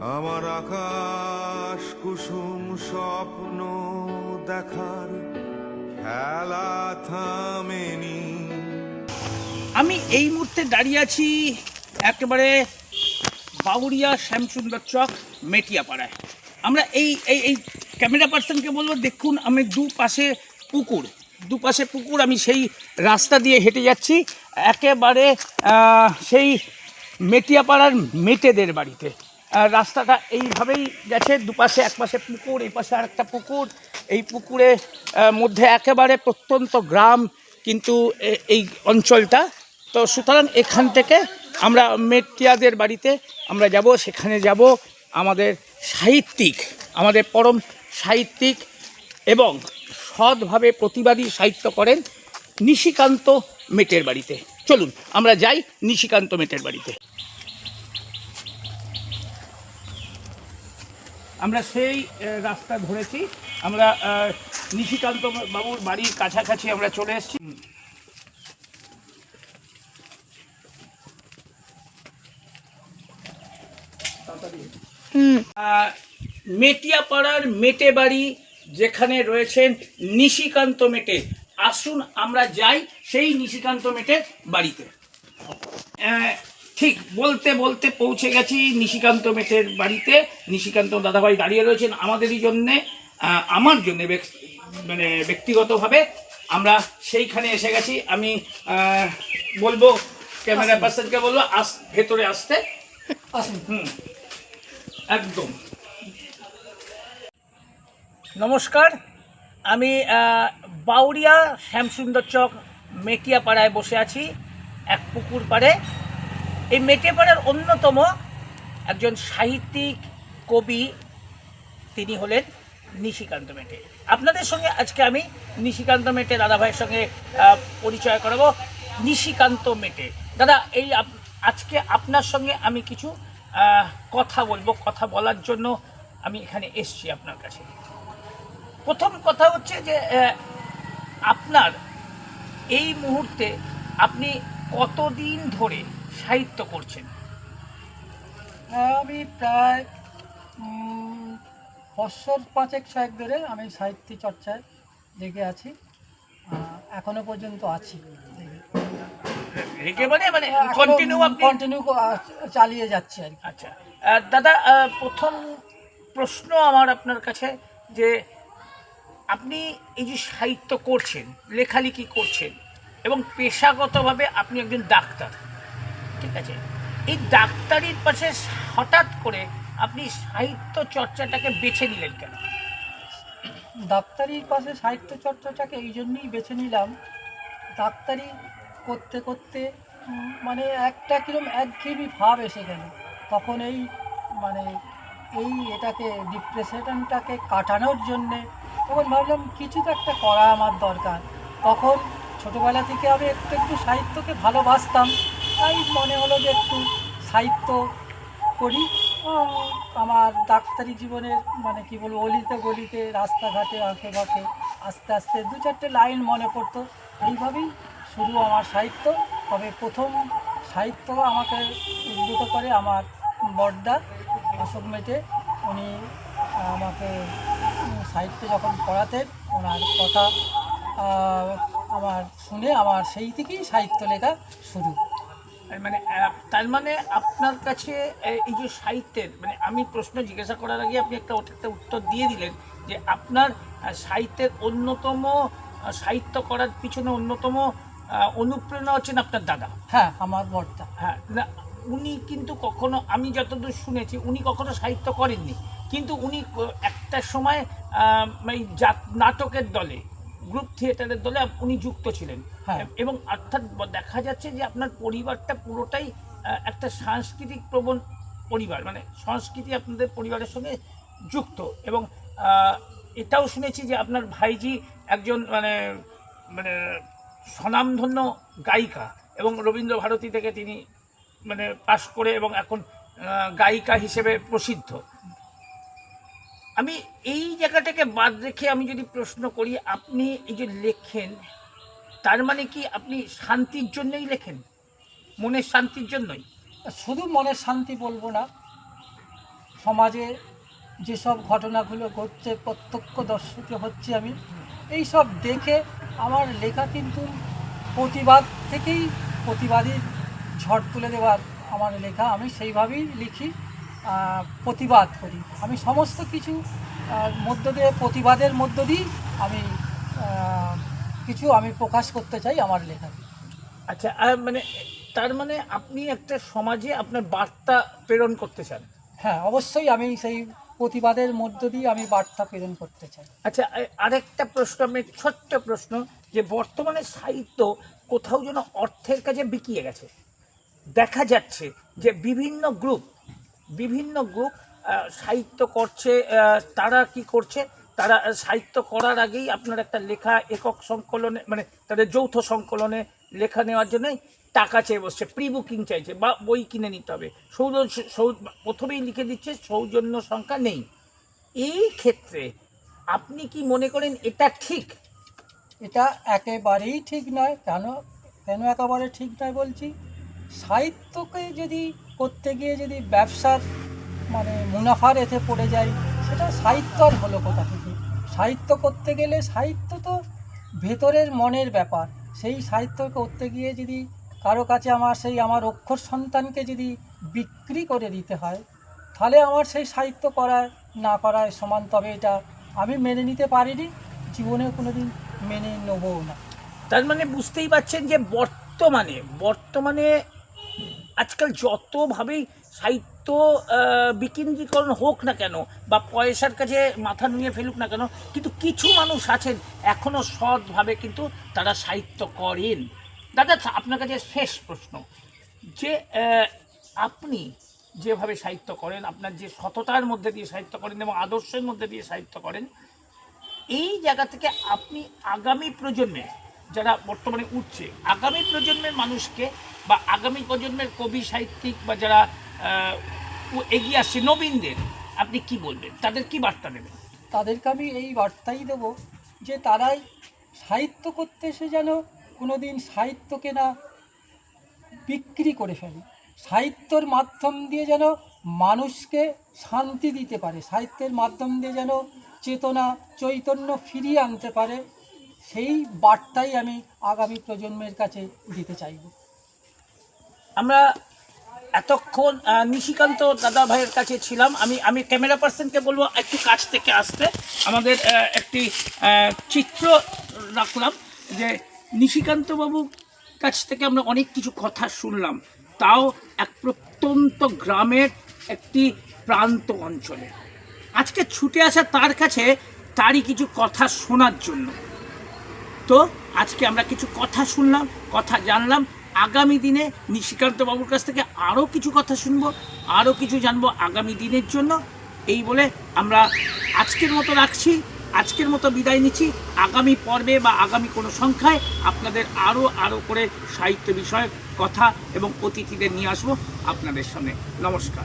আমার আকাশ কুসুম স্বপ্ন দেখার খেলা থামেনি। আমি এই মুহূর্তে দাঁড়িয়ে আছি একেবারে বাউরিয়া শ্যামসুন্দর চক মেটিয়াপাড়ায়। আমরা এই এই এই ক্যামেরা পার্সনকে বলবো দেখুন, আমি দুপাশে পুকুর, আমি সেই রাস্তা দিয়ে হেঁটে যাচ্ছি একেবারে সেই মেটিয়াপাড়ার মেটেদের বাড়িতে। রাস্তাটা এইভাবেই গেছে, দুপাশে, একপাশে পুকুর, এই পাশে আর একটা পুকুর। এই পুকুরে মধ্যে একেবারে প্রত্যন্ত গ্রাম কিন্তু এই অঞ্চলটা। তো সুতরাং এখান থেকে আমরা মেটিয়াদের বাড়িতে আমরা যাব, সেখানে যাব আমাদের সাহিত্যিক, আমাদের পরম সাহিত্যিক এবং সৎভাবে প্রতিবাদী সাহিত্য করেন নিশিকান্ত মেটের বাড়িতে। চলুন আমরা যাই নিশিকান্ত মেটের বাড়িতে। আমরা সেই রাস্তা ধরেছি, আমরা নিশিকান্ত বাবুর বাড়ির কাছাকাছি আমরা চলে এসেছি। মেটিয়াপাড়ার মেটে বাড়ি, যেখানে রয়েছেন নিশিকান্ত মেটে। আসুন আমরা যাই সেই নিশিকান্ত মেটের বাড়িতে। ঠিক বলতে বলতে পৌঁছে গেছি নিশিকান্ত মেটের বাড়িতে। নিশিকান্ত দাদাভাই দাঁড়িয়ে রয়েছেন আমাদেরই জন্যে, আমার জন্যে মানে ব্যক্তিগতভাবে আমরা সেইখানে এসে গেছি। আমি বলবো ক্যামেরা পার্সনকে বলবো ভেতরে আসতে। আসুন। একদম নমস্কার, আমি বাউরিয়া শ্যামসুন্দর চক মেটিয়াপাড়ায় বসে আছি, এক পুকুর পাড়ে। এই মেটিয়াপাড়ার অন্যতম একজন সাহিত্যিক কবি, তিনি হলেন নিশিকান্ত মেটে। আপনাদের সঙ্গে আজকে আমি নিশিকান্ত মেটে দাদাভাইয়ের সঙ্গে পরিচয় করাবো। নিশিকান্ত মেটে দাদা, এই আজকে আপনার সঙ্গে আমি কিছু কথা বলবো, কথা বলার জন্য আমি এখানে এসছি আপনার কাছে। প্রথম কথা হচ্ছে যে আপনার এই মুহূর্তে আপনি কতদিন ধরে সাহিত্য করছেন? আমি প্রায় বছর 5-6 ধরে আমি সাহিত্য চর্চায় লেগে আছি, এখনো পর্যন্ত আছি। মানে কন্টিনিউ চালিয়ে যাচ্ছে আর কি। আচ্ছা দাদা, প্রথম প্রশ্ন আমার আপনার কাছে যে আপনি এই যে সাহিত্য করছেন, লেখালেখি করছেন এবং পেশাগতভাবে আপনি একজন ডাক্তার, ঠিক আছে, এই ডাক্তারির পাশে হঠাৎ করে আপনি সাহিত্য চর্চাটাকে বেছে নিলেন কেন? ডাক্তারির পাশে সাহিত্য চর্চাটাকে এই জন্যই বেছে নিলাম, ডাক্তারি করতে করতে মানে একটা কিরম একঘেয়েমি ভাব এসে গেল। তখন মানে এটাকে ডিপ্রেশনটাকে কাটানোর জন্যে তখন ভাবলাম কিছু তো একটা করা আমার দরকার। তখন ছোটোবেলা থেকে আমি একটু সাহিত্যকে ভালোবাসতাম, তাই মনে হলো যে একটু সাহিত্য করি। আমার ডাক্তারি জীবনের মানে কী বলবো, অলিতে গলিতে, রাস্তাঘাটে, আঁকে বাঁকে আস্তে আস্তে 2-4টে লাইন মনে পড়তো। এইভাবেই শুরু আমার সাহিত্য। তবে প্রথম সাহিত্য আমাকে উদ্বুদ্ধ করে আমার বড়দা অশোক মেটে। উনি আমাকে সাহিত্য যখন পড়াতেন, ওনার কথা আমার শুনে আমার সেই থেকেই সাহিত্য লেখা শুরু। মানে তার মানে আপনার কাছে এই যে সাহিত্যের, মানে আমি প্রশ্ন জিজ্ঞাসা করার আগে আপনি একটা উত্তর দিয়ে দিলেন যে আপনার সাহিত্যের অন্যতম, সাহিত্য করার পিছনে অন্যতম অনুপ্রেরণা হচ্ছেন আপনার দাদা। হ্যাঁ, আমার বড়দা। হ্যাঁ, না উনি কিন্তু কখনো, আমি যতদূর শুনেছি, উনি কখনো সাহিত্য করেননি, কিন্তু উনি একটা সময় নাটকের দলে, গ্রুপ থিয়েটারের দলে উনি যুক্ত ছিলেন। হ্যাঁ। এবং অর্থাৎ দেখা যাচ্ছে যে আপনার পরিবারটা পুরোটাই একটা সাংস্কৃতিক প্রবণ পরিবার, মানে সংস্কৃতি আপনাদের পরিবারের সঙ্গে যুক্ত। এবং এটাও শুনেছি যে আপনার ভাইজি একজন মানে মানে স্বনামধন্য গায়িকা, এবং রবীন্দ্রভারতী থেকে তিনি মানে পাশ করে এবং এখন গায়িকা হিসেবে প্রসিদ্ধ। আমি এই জায়গাটাকে বাদ রেখে আমি যদি প্রশ্ন করি, আপনি এই যে লেখেন, তার মানে কি আপনি শান্তির জন্যই লেখেন, মনের শান্তির জন্যই? শুধু মনের শান্তি বলবো না, সমাজে যেসব ঘটনাগুলো ঘটছে প্রত্যক্ষদর্শী হচ্ছে আমি, এই সব দেখে আমার লেখা কিন্তু প্রতিবাদ থেকেই, প্রতিবাদীর ঝড় তুলে দেওয়ার আমার লেখা, আমি সেইভাবেই লিখি, প্রতিবাদ করি। আমি সমস্ত কিছু মধ্য দিয়ে, প্রতিবাদের মধ্য দিয়েই আমি কিছু আমি প্রকাশ করতে চাই আমার লেখাকে। আচ্ছা, মানে তার মানে আপনি একটা সমাজে আপনার বার্তা প্রেরণ করতে চান। হ্যাঁ, অবশ্যই আমি সেই প্রতিবাদের মধ্য দিয়ে আমি বার্তা প্রেরণ করতে চাই। আচ্ছা, আরেকটা প্রশ্ন, আমি ছোট্ট প্রশ্ন, যে বর্তমানে সাহিত্য কোথাও যেন অর্থের কাছে বিকিয়ে গেছে। দেখা যাচ্ছে যে বিভিন্ন গ্রুপ সাহিত্য করছে। তারা কি করছে, তারা সাহিত্য করার আগেই আপনার একটা লেখা একক সংকলনে, মানে তাদের যৌথ সংকলনে লেখা নেওয়ার জন্যই টাকা চেয়ে বসছে, প্রি বুকিং চাইছে, বা বই কিনে নিতে হবে। প্রথমেই লিখে দিচ্ছে সৌজন্য সংখ্যা নেই। এই ক্ষেত্রে আপনি কি মনে করেন এটা ঠিক? এটা একেবারেই ঠিক নয়। কেন কেন একেবারে ঠিক নয় বলছি, সাহিত্যকে যদি করতে গিয়ে যদি ব্যবসার মানে মুনাফার এতে পড়ে যায়, সেটা সাহিত্য আর হলো কোথা থেকে? সাহিত্য করতে গেলে, সাহিত্য তো ভেতরের মনের ব্যাপার। সেই সাহিত্য করতে গিয়ে যদি কারো কাছে আমার অক্ষর সন্তানকে যদি বিক্রি করে দিতে হয়, তাহলে আমার সেই সাহিত্য করায় না করায় সমান। তবে এটা আমি মেনে নিতে পারিনি, জীবনে কোনোদিন মেনে নেবও না। তার মানে বুঝতেই পারছেন যে বর্তমানে আজকাল যতভাবেই সাহিত্য বিকেন্দ্রীকরণ হোক না কেন, বা পয়সার কাছে মাথা নুয়ে ফেলুক না কেন, কিন্তু কিছু মানুষ আছেন এখনও সৎভাবে কিন্তু তারা সাহিত্য করেন। দাদা, আপনার কাছে শেষ প্রশ্ন, যে আপনি যেভাবে সাহিত্য করেন, আপনার যে সততার মধ্যে দিয়ে সাহিত্য করেন এবং আদর্শের মধ্যে দিয়ে সাহিত্য করেন, এই জায়গা থেকে আপনি আগামী প্রজন্মে যারা বর্তমানে উঠছে, আগামী প্রজন্মের মানুষকে, বা আগামী প্রজন্মের কবি সাহিত্যিক বা যারা এগিয়ে আসছে নবীনদের, আপনি কি বলবেন? তাদের কি বার্তা দেবেন? তাদেরকে আমি এই বার্তাই দেবো যে তারাই সাহিত্য করতে এসে যেন কোনো দিন সাহিত্যকে না বিক্রি করে ফেলে। সাহিত্যর মাধ্যম দিয়ে যেন মানুষকে শান্তি দিতে পারে, সাহিত্যের মাধ্যম দিয়ে যেন চেতনা চৈতন্য ফিরিয়ে আনতে পারে, সেই বার্তাই আমি আগামী প্রজন্মের কাছে দিতে চাইব। আমরা এতক্ষণ নিশিকান্ত দাদা ভাইয়ের কাছে ছিলাম। আমি ক্যামেরা পার্সনকে বলবো একটু কাছ থেকে আসতে। আমাদের একটি চিত্র রাখলাম যে নিশিকান্ত বাবুর কাছ থেকে আমরা অনেক কিছু কথা শুনলাম, তাও এক প্রত্যন্ত গ্রামের একটি প্রান্ত অঞ্চলে। আজকে ছুটে আসা তার কাছে তারই কিছু কথা শোনার জন্য। তো আজকে আমরা কিছু কথা শুনলাম, কথা জানলাম। আগামী দিনে নিশিকান্ত বাবুর কাছ থেকে আরও কিছু কথা শুনবো, আরও কিছু জানবো আগামী দিনের জন্য। এই বলে আমরা আজকের মতো রাখছি, আজকের মতো বিদায় নিচ্ছি। আগামী পর্বে বা আগামী কোনো সংখ্যায় আপনাদের আরও করে সাহিত্য বিষয়ক কথা এবং অতিথিদের নিয়ে আসবো আপনাদের সামনে। নমস্কার।